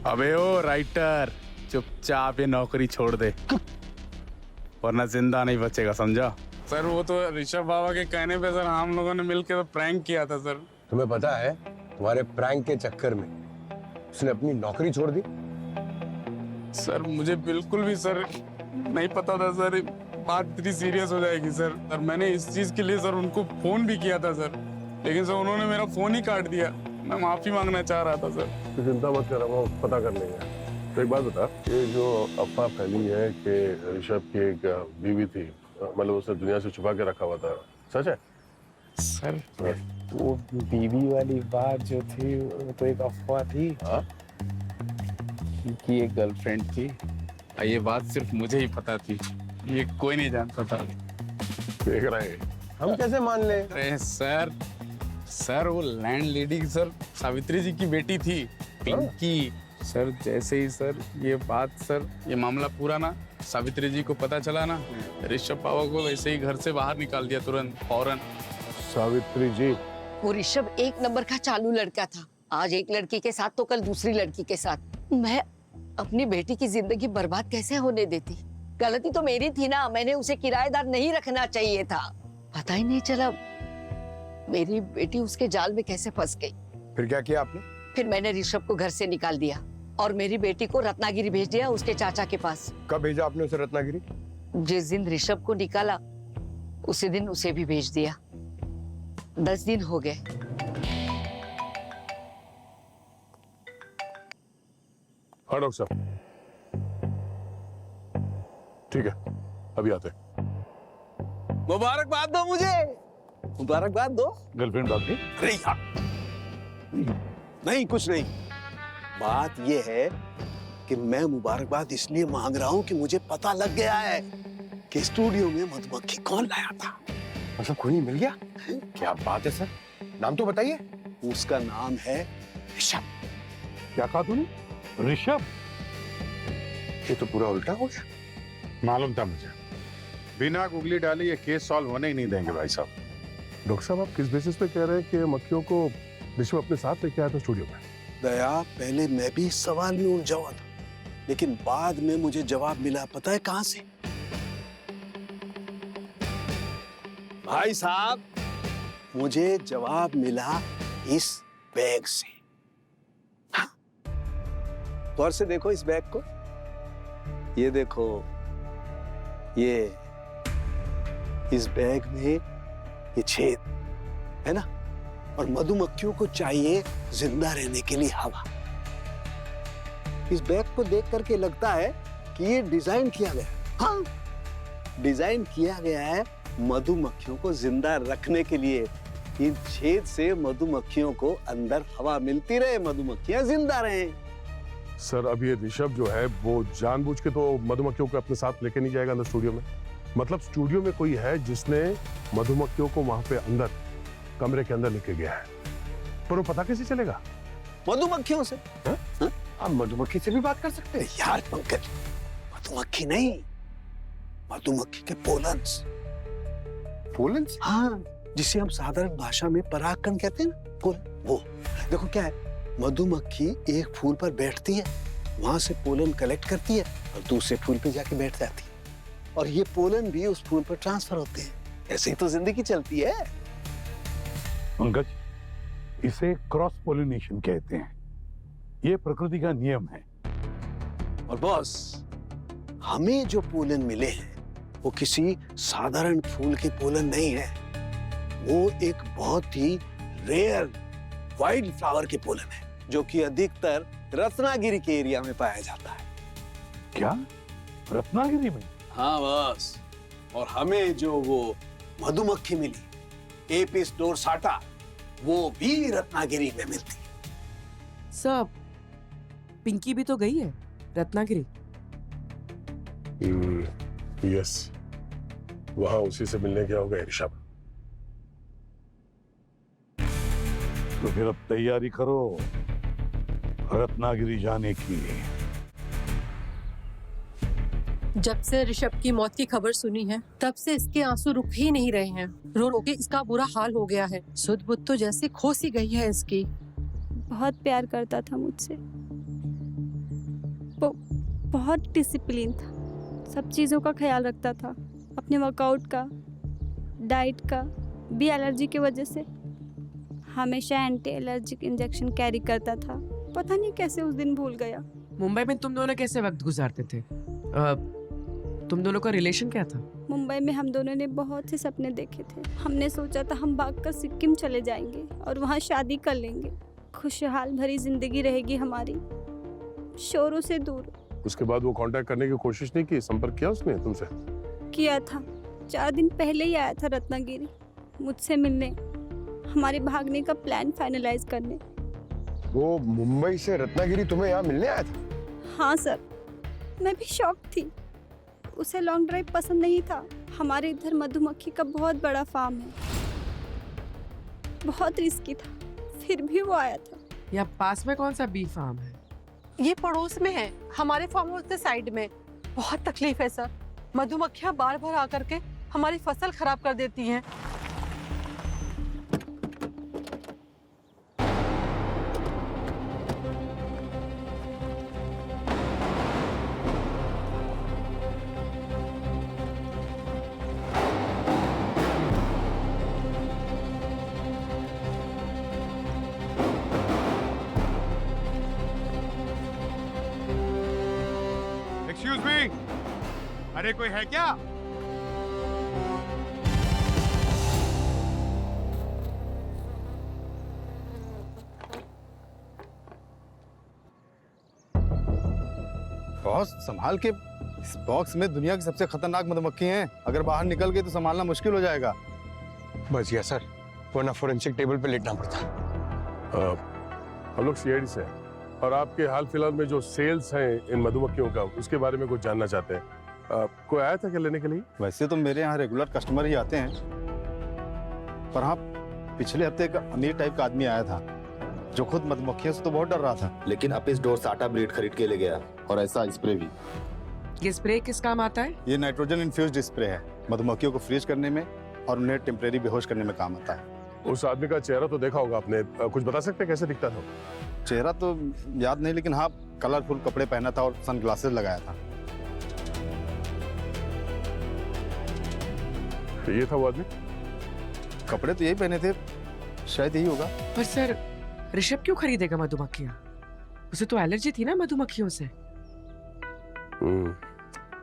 अबे ओ राइटर, चुपचाप ये नौकरी छोड़ दे, वरना जिंदा नहीं बचेगा, समझा? सर, वो तो ऋषभ बाबा के कहने पे सर हम लोगों ने मिलकर तो प्रैंक किया था सर। तुम्हें पता है, तुम्हारे प्रैंक के चक्कर में उसने अपनी नौकरी छोड़ दी। सर, मुझे बिल्कुल भी सर नहीं पता था सर बात इतनी सीरियस हो जाएगी सर। और मैंने इस चीज के लिए सर उनको फोन भी किया था सर, लेकिन सर उन्होंने मेरा फोन ही काट दिया। मैं माफी मांगना चाह रहा था सर। तो चिंता मत कर, वो पता कर लेंगे। तो एक बात बता, ये जो अफवाह फैली है कि ऋषभ की एक बीवी थी, मतलब उसने दुनिया से छुपा के रखा हुआ था, सच है? सर, वो बीवी वाली बात जो थी वो तो एक अफवाह थी। हाँ? कि एक गर्लफ्रेंड थी, ये बात सिर्फ मुझे ही पता थी, ये कोई नहीं जानता था। देख रहे हैं हम कैसे मान ले? अरे सर, वो लैंड लेडी सर सावित्री जी की बेटी थी, पिंकी। सर, जैसे ही सर ये बात सर ये मामला पूरा ना सावित्री जी को पता चला ना, ऋषभ बाबा को वैसे ही घर से बाहर निकाल दिया तुरंत, फौरन। सावित्री जी? वो ऋषभ एक नंबर का चालू लड़का था। आज एक लड़की के साथ तो कल दूसरी लड़की के साथ। मैं अपनी बेटी की जिंदगी बर्बाद कैसे होने देती? गलती तो मेरी थी ना, मैंने उसे किराएदार नहीं रखना चाहिए था। पता ही नहीं चला मेरी बेटी उसके जाल में कैसे फंस गई। फिर क्या किया आपने? फिर मैंने ऋषभ को घर से निकाल दिया और मेरी बेटी को रत्नागिरी भेज दिया उसके चाचा के पास। कब भेजा आपने उसे रत्नागिरी? जिस दिन ऋषभ को निकाला उसी दिन उसे भी भेज दिया। 10 दिन हो गए। हाँ डॉक्टर साहब, ठीक है, अभी आते हैं। मुबारकबाद दो मुझे, मुबारकबाद दो। गर्लफ्रेंड बात नहीं? अरे यार, नहीं कुछ नहीं। बात यह है कि मैं मुबारकबाद इसलिए मांग रहा हूं कि मुझे पता लग गया है कि स्टूडियो में मधुमक्खी कौन लाया था। मतलब कोई मिल गया? क्या बात है सर, नाम तो बताइए। उसका नाम है ऋषभ। क्या कहा तूने? ऋषभ? ये तो पूरा उल्टा हो गया। मालूम था मुझे, बिना गुगली डाले ये केस सॉल्व होने ही नहीं देंगे भाई साहब। डॉक्टर साहब, आप किस बेसिस पे कह रहे हैं कि मक्खियों को ऋषभ अपने साथ लेके आया था स्टूडियो में? दया, पहले मैं भी इस सवाल में उलझा हुआ था, लेकिन बाद में मुझे जवाब मिला। पता है कहां से? भाई साहब, मुझे जवाब मिला इस बैग से। हाँ? गौर से देखो इस बैग को। ये देखो, ये इस बैग में ये छेद है ना, और मधुमक्खियों को चाहिए जिंदा रहने के लिए हवा। इस बैग को देख करके लगता है कि ये डिजाइन किया गया है। हाँ, डिजाइन किया गया है मधुमक्खियों को जिंदा रखने के लिए। इन छेद से मधुमक्खियों को अंदर हवा मिलती रहे, मधुमक्खियां जिंदा रहें। सर, अब ये ऋषभ जो है वो जानबूझ के तो मधुमक्खियों को अपने साथ लेके नहीं जाएगा अंदर स्टूडियो में। मतलब स्टूडियो में कोई है जिसने मधुमक्खियों को वहां पे अंदर कमरे के अंदर लेके गया है, पर वो पता कैसे चलेगा? मधुमक्खियों से। आप मधुमक्खी से भी बात कर सकते हैं? यार पंकज, मधुमक्खी नहीं, मधुमक्खी के पोलन्स। पोलन्स? हाँ, जिसे हम साधारण भाषा में परागकण कहते हैं ना, पोलन। वो देखो क्या है, मधुमक्खी एक फूल पर बैठती है, वहां से पोलन कलेक्ट करती है और दूसरे फूल पे जाके बैठ जाती है, और ये पोलन भी उस फूल पर ट्रांसफर होते हैं। ऐसे ही तो जिंदगी चलती है। पंकज, इसे क्रॉस पोलिनेशन कहते हैं। ये प्रकृति का नियम है। और बॉस, हमें जो पोलन मिले हैं वो किसी साधारण फूल के पोलन नहीं है, वो एक बहुत ही रेयर वाइल्ड फ्लावर के पोलन है, जो कि अधिकतर रत्नागिरी के एरिया में पाया जाता है। क्या? रत्नागिरी में? हाँ बॉस, और हमें जो वो मधुमक्खी मिली, एपिस डोरसाटा, वो भी रत्नागिरी में मिलती है। सब पिंकी भी तो गई है रत्नागिरी। यस, वहां उसी से मिलने गया होगा ऋषभ। तो फिर अब तैयारी करो रत्नागिरी जाने की। जब से ऋषभ की मौत की खबर सुनी है, तब से इसके आंसू रुक ही नहीं रहे हैं। रो रो के इसका बुरा हाल हो गया है। सुध बुध तो जैसे खो सी गई है इसकी। बहुत प्यार करता था मुझसे, वो बहुत डिसिप्लिन था, सब चीज़ों का ख्याल रखता था, अपने वर्कआउट का, डाइट का भी। एलर्जी की वजह से हमेशा एंटी एलर्जिक इंजेक्शन कैरी करता था। पता नहीं कैसे उस दिन भूल गया। मुंबई में तुम दोनों कैसे वक्त गुजारते थे? तुम दोनों का रिलेशन क्या था? मुंबई में हम दोनों ने बहुत से सपने देखे थे। हमने सोचा था हम भागकर सिक्किम चले जाएंगे और वहाँ शादी कर लेंगे। खुशहाल भरी जिंदगी रहेगी हमारी, शोरों से दूर। उसके बाद वो कांटेक्ट करने की कोशिश नहीं की? संपर्क किया उसने तुमसे? किया था, 4 दिन पहले ही आया था रत्नागिरी मुझसे मिलने, हमारे भागने का प्लान फाइनलाइज करने। वो मुंबई से रत्नागिरी तुम्हें यहाँ मिलने आया था? हाँ सर, मैं भी शॉक थी। उसे लॉन्ग ड्राइव पसंद नहीं था। हमारे इधर मधुमक्खी का बहुत बड़ा फार्म है, बहुत रिस्की था, फिर भी वो आया था। या पास में कौन सा बी फार्म है? ये पड़ोस में है, हमारे फार्म हाउस के साइड में। बहुत तकलीफ है सर, मधुमक्खियाँ बार बार आकर के हमारी फसल खराब कर देती हैं। एक्सक्यूज मी, अरे कोई है क्या? बॉस संभाल के, इस बॉक्स में दुनिया की सबसे खतरनाक मधुमक्खी हैं। अगर बाहर निकल गई तो संभालना मुश्किल हो जाएगा। बच गया सर, वरना फोरेंसिक टेबल पे लेटना पड़ता। हम लोग सीआईडी से हैं और आपके हाल फिलहाल में जो सेल्स हैं इन मधुमक्खियों का, उसके बारे में कुछ जानना चाहते हैं। कोई आया था क्या लेने के लिए? वैसे तो मेरे यहाँ रेगुलर कस्टमर ही आते हैं, पर हाँ पिछले हफ्ते एक अमीर टाइप का आदमी आया था जो खुद मधुमक्खियों से तो बहुत डर रहा था, लेकिन अपिस डोरसाटा ब्रीड खरीद के ले गया, और ऐसा स्प्रे भी। ये स्प्रे किस काम आता है? ये नाइट्रोजन इन्फ्यूज्ड स्प्रे है, मधुमक्खियों को फ्रीज करने में और उन्हें टेम्परेरी बेहोश करने में काम आता है। उस आदमी का चेहरा तो देखा होगा आपने, कुछ बता सकते हैं कैसे दिखता था? चेहरा तो याद नहीं, लेकिन हाँ कलरफुल कपड़े पहना था और सनग्लासेस लगाया था। ये था वो आदमी? कपड़े तो यही पहने थे, शायद यही होगा। पर सर ऋषभ क्यों खरीदेगा मधुमक्खियाँ? उसे तो एलर्जी थी ना मधुमक्खियों से।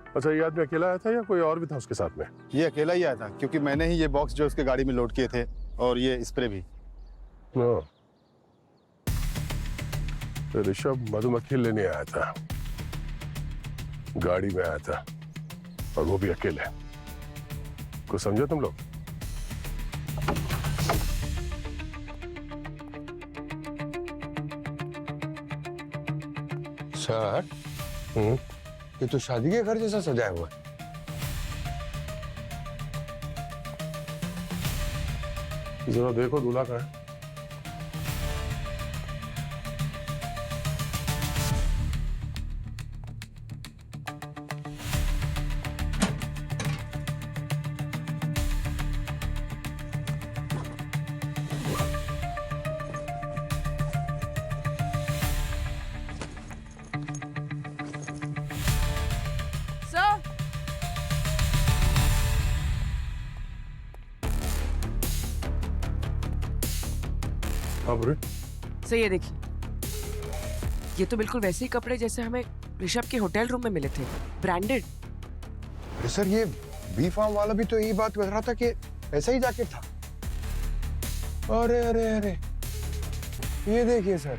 अच्छा, ये आदमी अकेला आया था या कोई और भी था उसके साथ में? ये अकेला ही आया था, क्योंकि मैंने ही ये बॉक्स जो उसके गाड़ी में लोड किए थे, और ये स्प्रे भी। ऋषभ मधुमक्खी लेने आया था, गाड़ी में आया था, और वो भी अकेले। कुछ समझो तुम लोग? सर ये तो शादी के घर जैसा सजाया हुआ है। जरा देखो दूल्हा का है। सही है, देखिए ये तो बिल्कुल वैसे ही कपड़े जैसे हमें ऋषभ के होटल रूम में मिले थे, ब्रांडेड। अरे सर ये बी फार्म वाला भी तो यही बात कर रहा था कि ऐसा ही जैकेट था। अरे अरे अरे ये देखिए सर,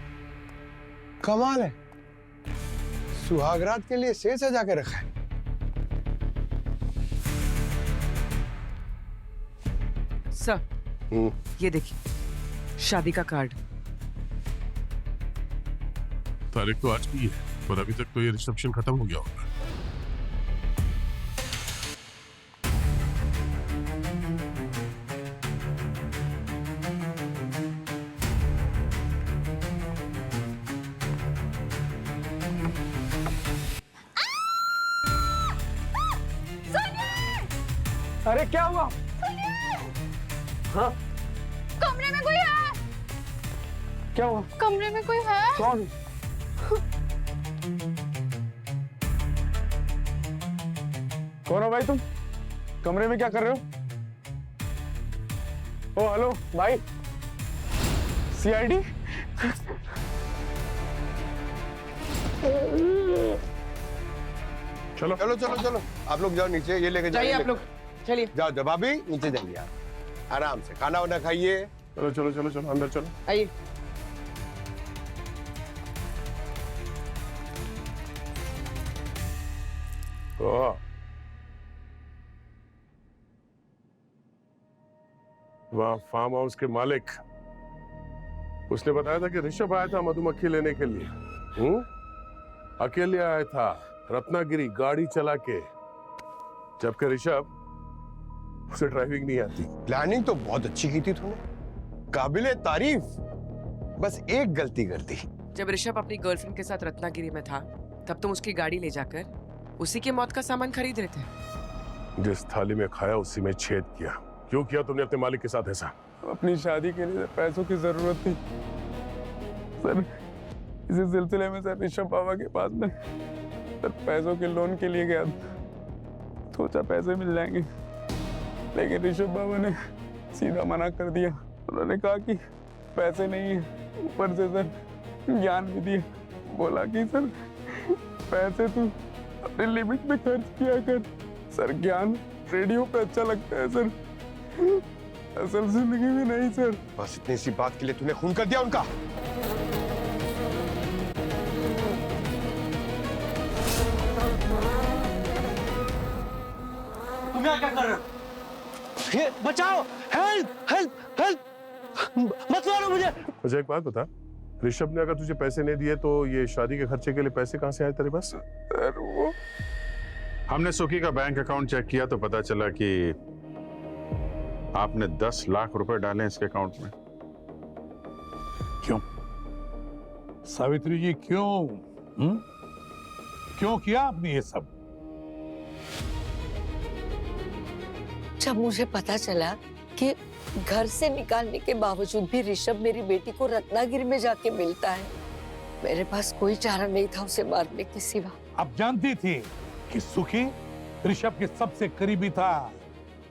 कमाल है, सुहागरात के लिए सेज सजा के रखा है। सर ये देखिए शादी का कार्ड। तारीख तो आज की है, और अभी तक तो ये रिसेप्शन खत्म हो गया होगा। अरे क्या हुआ? हाँ कमरे में कोई है। क्या हुआ? कमरे में कोई है। कौन? कौन हो भाई तुम? कमरे में क्या कर रहे हो? ओ हेलो भाई, सीआईडी? चलो चलो चलो चलो, आप लोग जाओ नीचे, ये लेके जाइए आप लोग, चलिए जाओ। जब भाभी नीचे जाइए आप, आराम से खाना वाना खाइए। चलो चलो चलो चलो अंदर चलो। आइए। वहाँ फार्म हाउस के मालिक, उसने बताया था कि ऋषभ आया था मधुमक्खी लेने के लिए। अकेले आया था, रत्नागिरी गाड़ी चला के, जबकि ऋषभ, उसे ड्राइविंग नहीं आती। प्लानिंग तो बहुत अच्छी की थी तूने, काबिले तारीफ, बस एक गलती कर दी। जब ऋषभ अपनी गर्लफ्रेंड के साथ रत्नागिरी में था, तब तुम उसकी गाड़ी ले जाकर उसी के मौत का सामान खरीद रहे थे। जिस थाली में खाया उसी में छेद किया। क्यों किया तुमने अपने मालिक के साथ ऐसा? अपनी शादी के लिए पैसों की जरूरत थी सर, इसी सिलसिले में सर ऋषभ बाबा के पास में सर पैसों के लोन के लिए गया था। सोचा पैसे मिल जाएंगे, लेकिन ऋषभ बाबा ने सीधा मना कर दिया। उन्होंने कहा कि पैसे नहीं है, ऊपर से सर ज्ञान भी दिया, बोला कि सर पैसे तू अपने लिमिट में खर्च किया कर। सर ज्ञान रेडियो पे अच्छा लगता है सर, असल जिंदगी में नहीं सर। बस इतनी सी बात के लिए तूने खून कर दिया उनका। तुम यहाँ क्या कर रहे हो? ये बचाओ, हेल्प हेल्प हेल्प, मत मारो मुझे। मुझे एक बात बता, ऋषभ ने अगर तुझे पैसे नहीं दिए तो ये शादी के खर्चे के लिए पैसे कहाँ से आए तेरे पास? सर वो हमने सुखी का बैंक अकाउंट चेक किया तो पता चला कि आपने 10 लाख रुपए डाले इसके अकाउंट में। क्यों सावित्री जी, क्यों? क्यों किया आपने ये सब? जब मुझे पता चला कि घर से निकालने के बावजूद भी ऋषभ मेरी बेटी को रत्नागिरी में जाके मिलता है, मेरे पास कोई चारा नहीं था उसे मारने के सिवा। आप जानती थी कि सुखी ऋषभ के सबसे करीबी था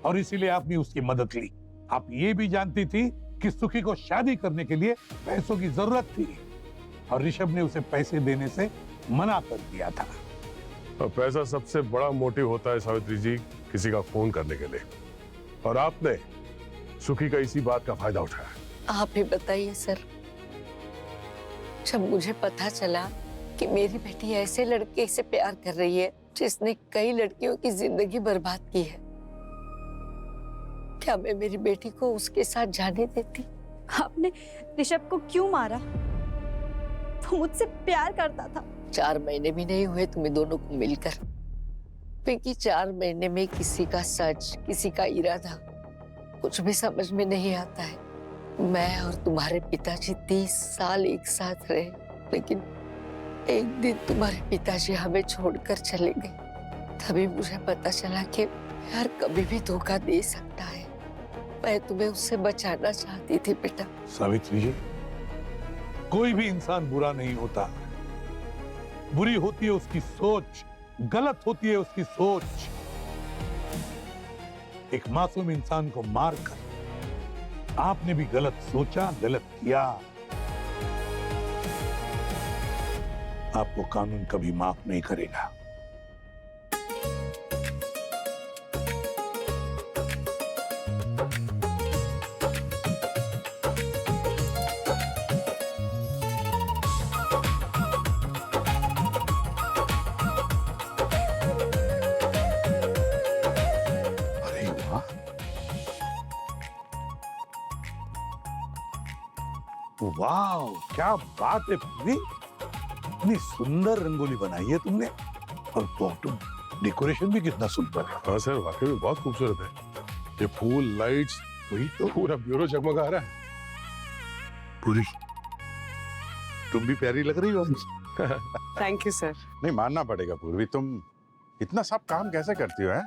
और इसीलिए आपने उसकी मदद ली। आप ये भी जानती थी कि सुखी को शादी करने के लिए पैसों की जरूरत थी और ऋषभ ने उसे पैसे देने से मना कर दिया था। और पैसा सबसे बड़ा मोटिव होता है सावित्री जी, किसी का खून करने के लिए, और आपने सुखी का इसी बात का फायदा उठाया। आप ही बताइए सर, जब मुझे पता चला कि मेरी बेटी ऐसे लड़के से प्यार कर रही है जिसने कई लड़कियों की जिंदगी बर्बाद की है, क्या मैं मेरी बेटी को उसके साथ जाने देती? आपने ऋषभ को क्यों मारा? वो मुझसे प्यार करता था। 4 महीने भी नहीं हुए तुम्हें दोनों को मिलकर, क्योंकि 4 महीने में किसी का सच, किसी का इरादा कुछ भी समझ में नहीं आता है। मैं और तुम्हारे पिताजी 30 साल एक साथ रहे, लेकिन एक दिन तुम्हारे पिताजी हमें छोड़कर चले गए। तभी मुझे पता चला कि प्यार कभी भी धोखा दे सकता है। मैं तुम्हें उससे बचाना चाहती थी बेटा। सावित्री जी, कोई भी इंसान बुरा नहीं होता, बुरी होती है उसकी सोच, गलत होती है उसकी सोच। एक मासूम इंसान को मारकर आपने भी गलत सोचा, गलत किया। आपको कानून कभी माफ नहीं करेगा। वाह, क्या बात है पूरी, इतनी सुंदर रंगोली बनाई है तुमने, और तुम डेकोरेशन भी कितना सुंदर है। हाँ सर, वाकई में बहुत खूबसूरत है। ये फूल, लाइट्स, वही तो पूरा ब्यूरो जगमगा रहा है। पूरी, तुम भी प्यारी लग रही हो। Thank you sir. नहीं, मानना पड़ेगा पूर्वी, तुम इतना सब काम कैसे करती हो?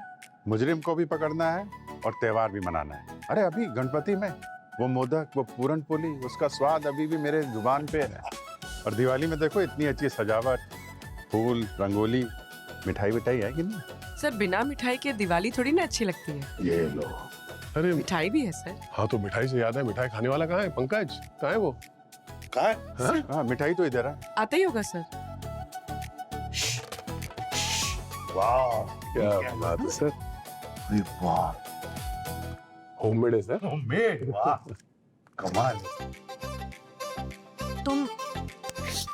मुजरिम को भी पकड़ना है और त्योहार भी मनाना है। अरे अभी गणपति में वो मोदक, वो पूरन पोली, उसका स्वाद अभी भी मेरे जुबान पे है। और दिवाली में देखो इतनी अच्छी सजावट, फूल, रंगोली, मिठाई विठाई है कि नहीं? सर बिना मिठाई के दिवाली थोड़ी ना अच्छी लगती है। ये लो। अरे मिठाई भी है सर। हाँ, तो मिठाई से याद है, मिठाई खाने वाला कहाँ है? पंकज कहाँ है वो? कहाँ है? हाँ, मिठाई तो इधर है। आता ही होगा सर। वाह, क्या बात है सर। वाह, होममेड है सर। होममेड, वाह, कमाल।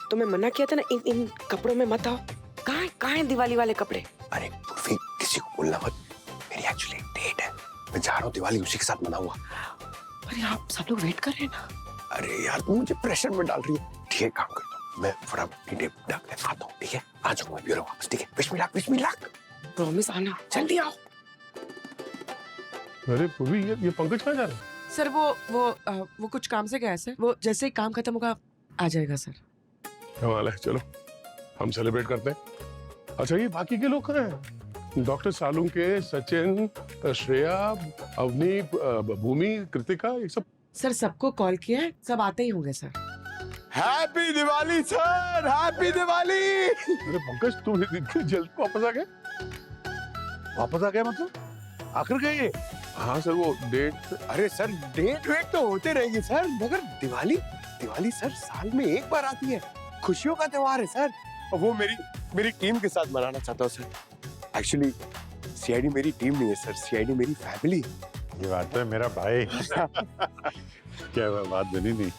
तुम्हें मना किया था ना इन कपड़ों में मत आओ। कहाँ है दिवाली वाले कपड़े? अरे पूर्वी, किसी को बोलना मत, मेरी एक्चुअली डेट है, मैं जा रहा हूँ दिवाली उसी के साथ मनाऊंगा। अरे आप सब लोग वेट कर रहे हैं ना। अरे यार, तुम मुझे प्रेशर में डाल रही है। ठीक है, काम करता हूँ, मैं फटाफट डेट डाल के आता हूँ। ठीक है, आ जाऊंगा ब्यूरो वापस। ठीक है, विश मी लक। प्रॉमिस आना, जल्दी आओ। अरे पूर्वी, ये पंकज कहाँ जा रहा है? सर वो कुछ काम से गया है सर। वो जैसे ही काम खत्म होगा आ जाएगा सर। कमाल है, चलो हम सेलिब्रेट करते हैं। अच्छा, ये बाकी के लोग कहाँ हैं? डॉक्टर सालुंके, सचिन, श्रेया, अवनी, भूमि, कृतिका, ये सब। सर सबको कॉल किया है, सब आते ही होंगे sir. Happy Diwali sir, happy Diwali. अरे पंकज, तुम इतनी जल्द वापस आ गए? वापस आ गया मतलब? आखिर गए? हाँ सर, वो डेट। अरे सर, डेट वेट तो होते रहेंगे सर, मगर दिवाली सर साल में एक बार आती है, खुशियों का त्योहार है सर। और वो मेरी टीम के साथ मनाना चाहता हूँ सर। एक्चुअली सीआईडी मेरी टीम नहीं है सर, सीआईडी मेरी फैमिली। ये बात तो है मेरा भाई। क्या हुआ, बात बनी नहीं?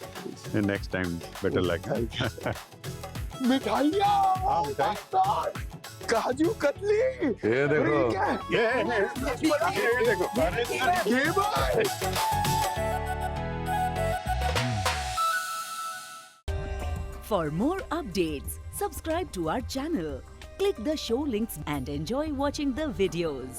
नेक्स्ट टाइम बेटर लग। मिठाइयाँ, काजू कतली, ये देखो, ये देखो, ये भाई। For more updates, subscribe to our channel, click the show links and enjoy watching the videos.